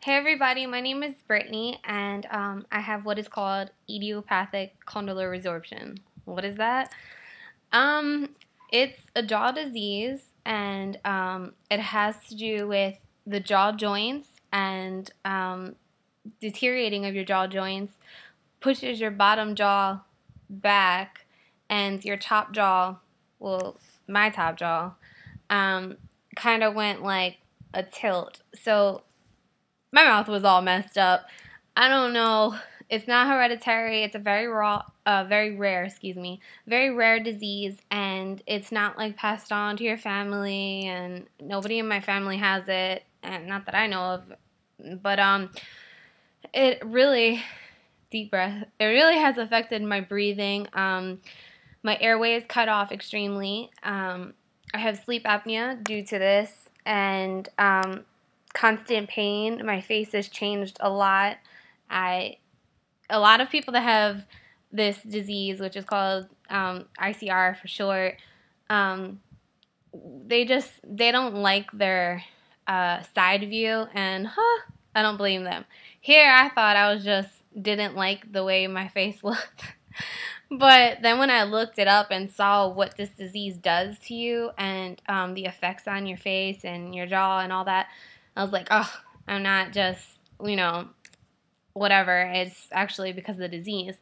Hey everybody, my name is Brittney, and I have what is called Idiopathic Condylar Resorption. What is that? Um, it's a jaw disease, and it has to do with the jaw joints and deteriorating of your jaw joints pushes your bottom jaw back, and your top jaw, well, my top jaw, um, kind of went like a tilt. So my mouth was all messed up. I don't know. It's not hereditary. It's a very rare disease, and it's not like passed on to your family, and nobody in my family has it, and not that I know of. But it really, deep breath. It really has affected my breathing. My airway is cut off extremely. I have sleep apnea due to this, and constant pain. My face has changed a lot. A lot of people that have this disease, which is called ICR for short, they don't like their side view, and I don't blame them. Here, I thought I was just didn't like the way my face looked. But then when I looked it up and saw what this disease does to you and the effects on your face and your jaw and all that, I was like, oh, I'm not just, whatever. It's actually because of the disease.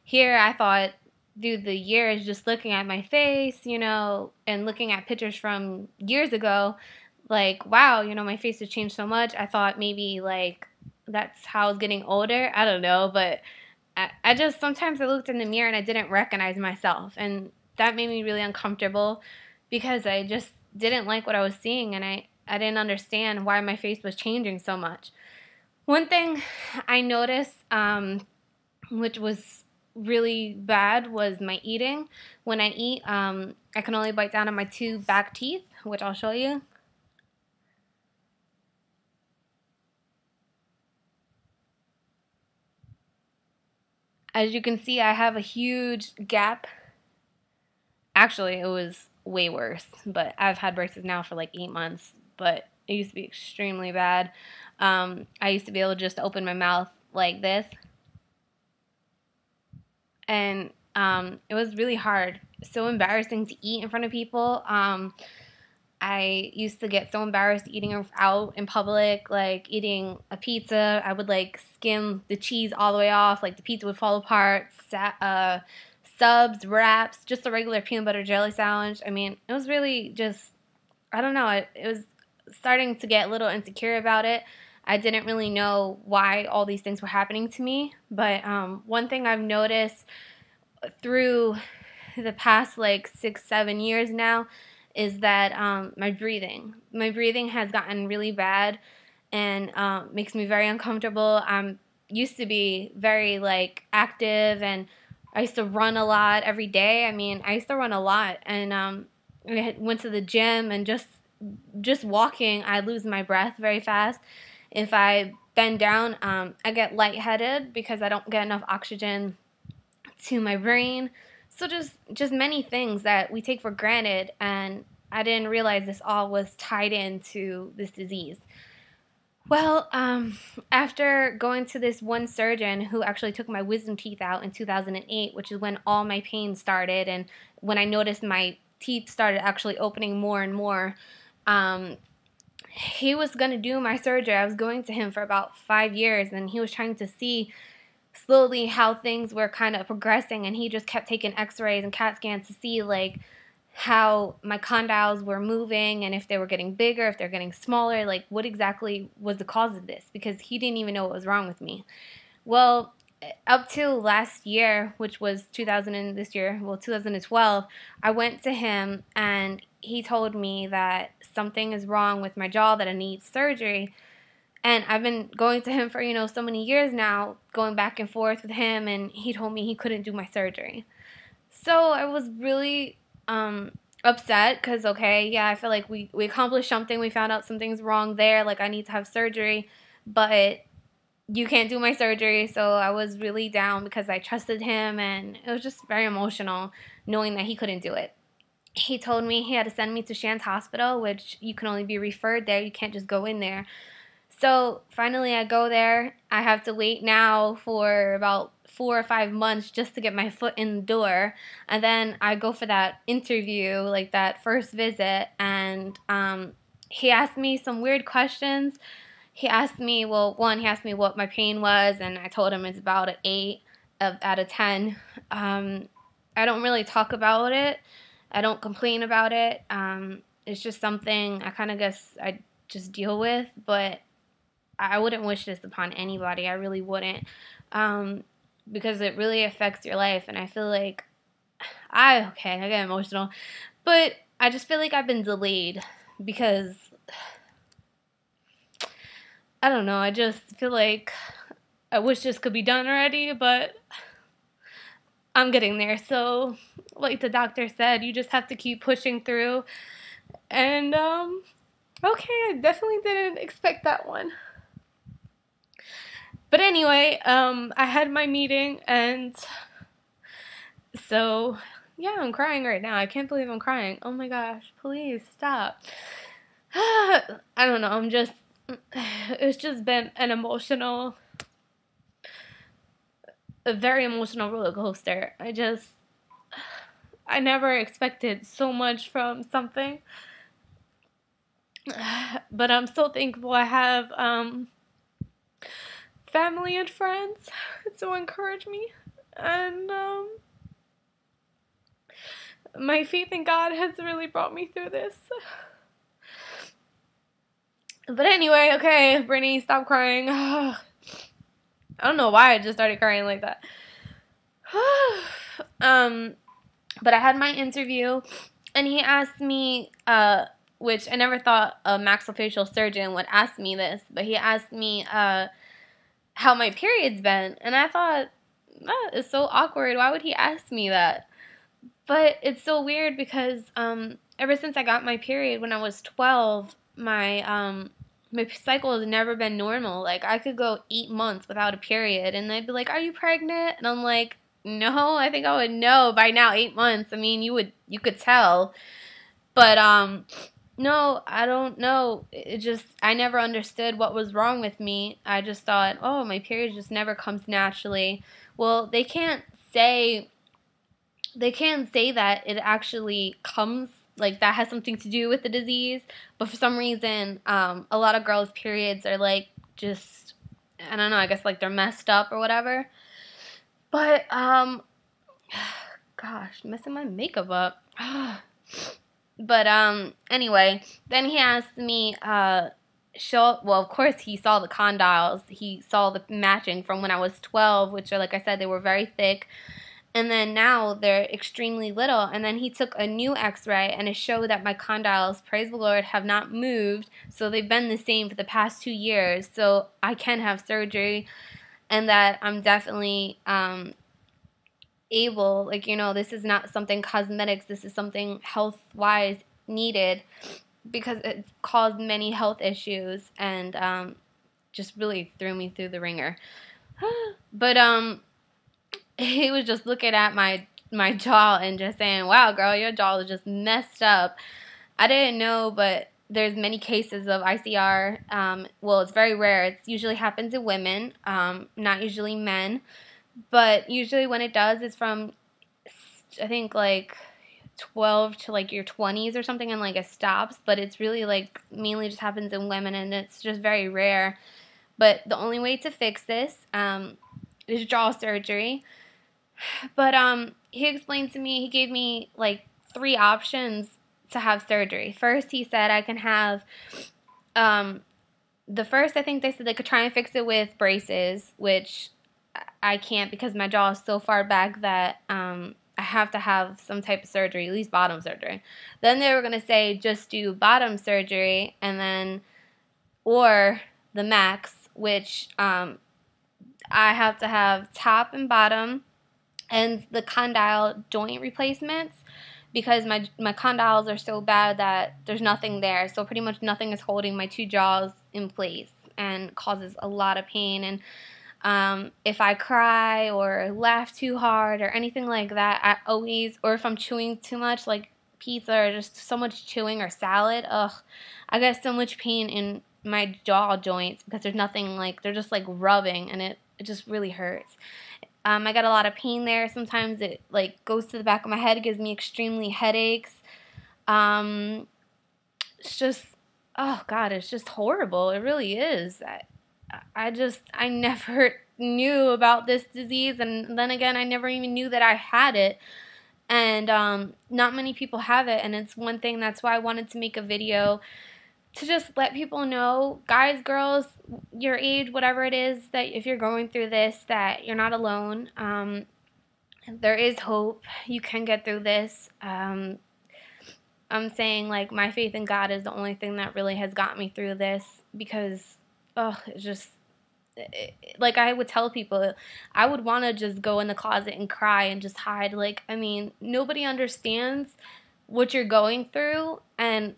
Here, I thought, through the years, just looking at my face, and looking at pictures from years ago, like, wow, my face has changed so much. I thought maybe, like, that's how I was getting older. I don't know, but I just, sometimes I looked in the mirror and I didn't recognize myself, and that made me really uncomfortable because I just didn't like what I was seeing, and I didn't understand why my face was changing so much. One thing I noticed, which was really bad, was my eating. When I eat, I can only bite down on my two back teeth, which I'll show you. As you can see, I have a huge gap. Actually, it was way worse, but I've had braces now for like 8 months, but it used to be extremely bad. I used to be able to just open my mouth like this, and it was really hard. So embarrassing to eat in front of people. I used to get so embarrassed eating out in public, like eating a pizza. I would like skim the cheese all the way off, like the pizza would fall apart. Subs, wraps, just a regular peanut butter jelly sandwich. I mean, it was really just, I don't know, it was starting to get a little insecure about it. I didn't really know why all these things were happening to me, but one thing I've noticed through the past like 6-7 years now is that my breathing has gotten really bad, and makes me very uncomfortable. I used to be very like active, and I used to run a lot every day. I mean, I used to run a lot, and I went to the gym, and just walking, I lose my breath very fast. If I bend down, I get lightheaded because I don't get enough oxygen to my brain. So just many things that we take for granted, and I didn't realize this all was tied into this disease. Well, after going to this one surgeon who actually took my wisdom teeth out in 2008, which is when all my pain started, and when I noticed my teeth started actually opening more and more, he was going to do my surgery. I was going to him for about 5 years, and he was trying to see slowly how things were kind of progressing, and he just kept taking x-rays and CAT scans to see like how my condyles were moving, and if they were getting bigger, if they're getting smaller, like what exactly was the cause of this, because he didn't even know what was wrong with me. Well, up till last year, which was 2012, I went to him, and he told me that something is wrong with my jaw, that I need surgery. And I've been going to him for, so many years now, going back and forth with him, and he told me he couldn't do my surgery. So I was really upset because, okay, yeah, I feel like we accomplished something. We found out something's wrong there, like I need to have surgery, but you can't do my surgery. So I was really down because I trusted him, and it was just very emotional knowing that he couldn't do it. He told me he had to send me to Shands Hospital, which you can only be referred there. You can't just go in there. So finally I go there. I have to wait now for about 4 or 5 months just to get my foot in the door. And then I go for that interview, like that first visit, and he asked me some weird questions. He asked me, well, one, he asked me what my pain was, and I told him it's about an 8 out of 10. I don't really talk about it. I don't complain about it. It's just something I kind of guess I just deal with, but I wouldn't wish this upon anybody. I really wouldn't, because it really affects your life, and I feel like I get emotional, but I just feel like I've been delayed because I don't know. I just feel like I wish this could be done already, but I'm getting there. So, like the doctor said, you just have to keep pushing through. And, okay, I definitely didn't expect that one. But anyway, I had my meeting, and so, yeah, I'm crying right now. I can't believe I'm crying. Oh my gosh, please stop. I don't know, it's just been a very emotional roller coaster. I never expected so much from something. But I'm so thankful I have family and friends to encourage me. And my faith in God has really brought me through this. But anyway, okay, Brittney, stop crying. I don't know why I just started crying like that. But I had my interview, and he asked me, which I never thought a maxillofacial surgeon would ask me this, but he asked me how my period's been, and I thought, it's so awkward. Why would he ask me that? But it's so weird because ever since I got my period when I was 12, my cycle has never been normal. Like, I could go 8 months without a period, and they'd be like, "Are you pregnant?" And I'm like, "No, I think I would know by now. 8 months. I mean, you could tell." But no, I don't know. I never understood what was wrong with me. I just thought, oh, my period just never comes naturally. Well, they can't say that it actually comes, like, that has something to do with the disease, but for some reason, a lot of girls' periods are, like, just, I don't know, I guess, like, they're messed up or whatever, but, gosh, messing my makeup up, but, anyway, then he asked me, well, of course, he saw the condyles, he saw the matching from when I was 12, which are, like I said, they were very thick. And then now they're extremely little. And then he took a new x-ray, and it showed that my condyles, praise the Lord, have not moved. So they've been the same for the past 2 years. So I can have surgery, and that I'm definitely able, like, this is not something cosmetics. This is something health-wise needed because it's caused many health issues and just really threw me through the ringer. But, he was just looking at my jaw and just saying, "Wow, girl, your jaw is just messed up." I didn't know, but there's many cases of ICR. Well, it's very rare. It usually happens in women, not usually men. But usually when it does, it's from, I think, like 12 to like your 20s or something, and like it stops. But it's really like mainly just happens in women, and it's just very rare. But the only way to fix this is jaw surgery. But he explained to me, he gave me like 3 options to have surgery. First, he said I can have, the first, I think they said they could try and fix it with braces, which I can't because my jaw is so far back that I have to have some type of surgery, at least bottom surgery. Then they were going to say just do bottom surgery, and then, or the max, which I have to have top and bottom, and the condyle joint replacements, because my condyles are so bad that there's nothing there. So pretty much nothing is holding my 2 jaws in place and causes a lot of pain. And if I cry or laugh too hard or anything like that, or if I'm chewing too much, like pizza or just so much chewing or salad, I get so much pain in my jaw joints because there's nothing, like, they're just like rubbing, and it just really hurts. I got a lot of pain there. Sometimes it like goes to the back of my head, gives me extremely headaches. It's just, oh God, it's just horrible. It really is. I never knew about this disease, and then again, I never even knew that I had it. And not many people have it, and it's one thing, that's why I wanted to make a video to just let people know, guys, girls, your age, whatever it is, that if you're going through this, that you're not alone. There is hope. You can get through this. I'm saying, like, my faith in God is the only thing that really has got me through this, because, it's just, like I would tell people, I would want to just go in the closet and cry and just hide. Like, I mean, nobody understands what you're going through, and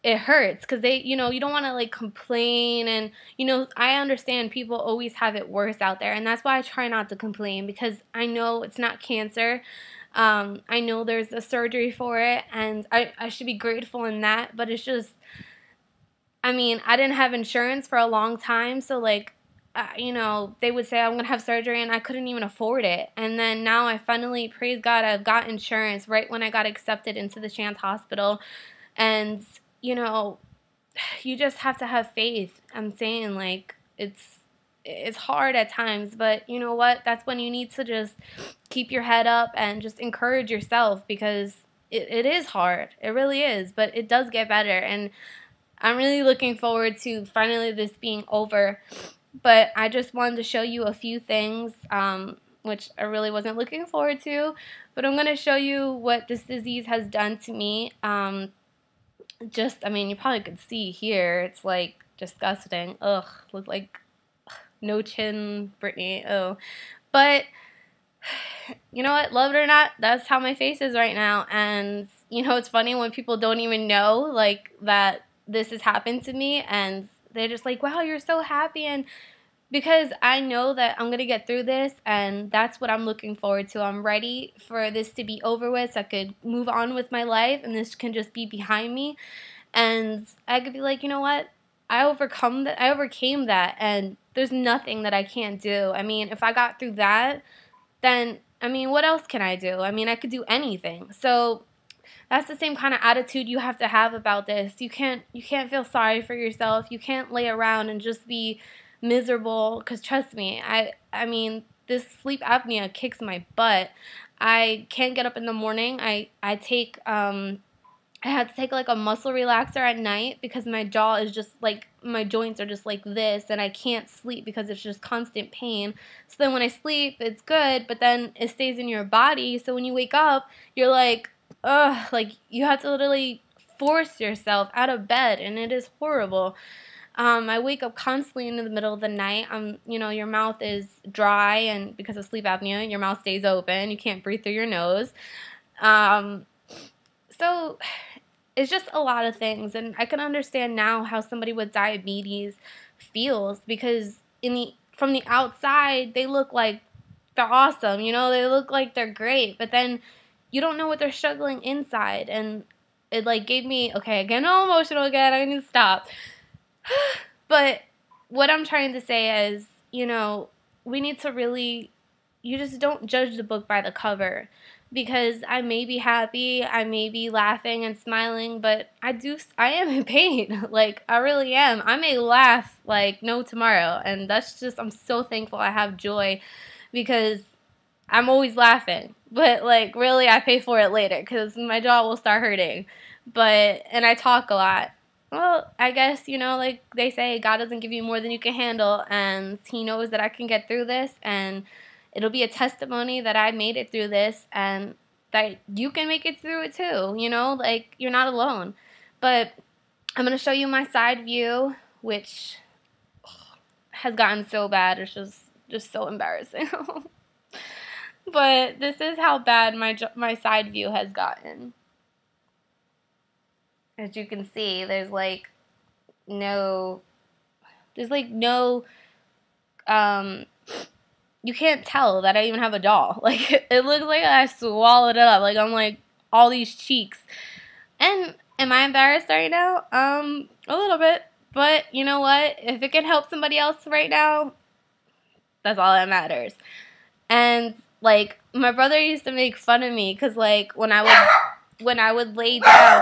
it hurts because they, you don't want to like complain, and I understand people always have it worse out there, and that's why I try not to complain, because I know it's not cancer. I know there's a surgery for it, and I should be grateful in that, but it's just, I mean, I didn't have insurance for a long time, so like, they would say I'm going to have surgery, and I couldn't even afford it. And then now I finally, praise God, I've got insurance right when I got accepted into the Shands Hospital. And, you just have to have faith. I'm saying, like, it's hard at times, but you know what? That's when you need to just keep your head up and just encourage yourself, because it is hard. It really is, but it does get better. And I'm really looking forward to finally this being over. But I just wanted to show you a few things, which I really wasn't looking forward to. But I'm going to show you what this disease has done to me. I mean, you probably could see here. It's, like, disgusting. Ugh, look like no chin, Brittney. Oh. But, you know what? Love it or not, that's how my face is right now. And, it's funny when people don't even know, like, that this has happened to me, and they're just like, wow, you're so happy. And because I know that I'm going to get through this, and that's what I'm looking forward to. I'm ready for this to be over with so I could move on with my life, and this can just be behind me. And I could be like, you know what? I overcame that, and there's nothing that I can't do. I mean, if I got through that, then, I mean, what else can I do? I mean, I could do anything. So that's the same kind of attitude you have to have about this. You can't feel sorry for yourself. You can't lay around and just be miserable, because trust me, I mean, this sleep apnea kicks my butt. I can't get up in the morning. I had to take like a muscle relaxer at night, because my jaw is just like, my joints are just like this, and I can't sleep because it's just constant pain. So then when I sleep, it's good, but then it stays in your body. So when you wake up, you're like, ugh, like you have to literally force yourself out of bed, and it is horrible. I wake up constantly in the middle of the night. Your mouth is dry, and because of sleep apnea, your mouth stays open. You can't breathe through your nose. So it's just a lot of things, and I can understand now how somebody with diabetes feels, because from the outside, they look like they're awesome. They look like they're great, but then you don't know what they're struggling inside, and it like gave me, okay, I get all emotional again. I need to stop. But what I'm trying to say is, we need to really, you just don't judge the book by the cover, because I may be happy, I may be laughing and smiling, but I am in pain. Like, I really am. I may laugh like no tomorrow, and that's just, I'm so thankful I have joy, because I'm always laughing. But, like, really, I pay for it later, because my jaw will start hurting. And I talk a lot. Well, I guess, like they say, God doesn't give you more than you can handle, and He knows that I can get through this, and it'll be a testimony that I made it through this, and that you can make it through it too, like, you're not alone. But I'm going to show you my side view, which has gotten so bad, it's just so embarrassing. But this is how bad my side view has gotten. As you can see, there's no, you can't tell that I even have a jaw. Like, it looks like I swallowed it up. Like, I'm like, all these cheeks. And am I embarrassed right now? A little bit. But you know what? If it can help somebody else right now, that's all that matters. And like my brother used to make fun of me because like when I would lay down.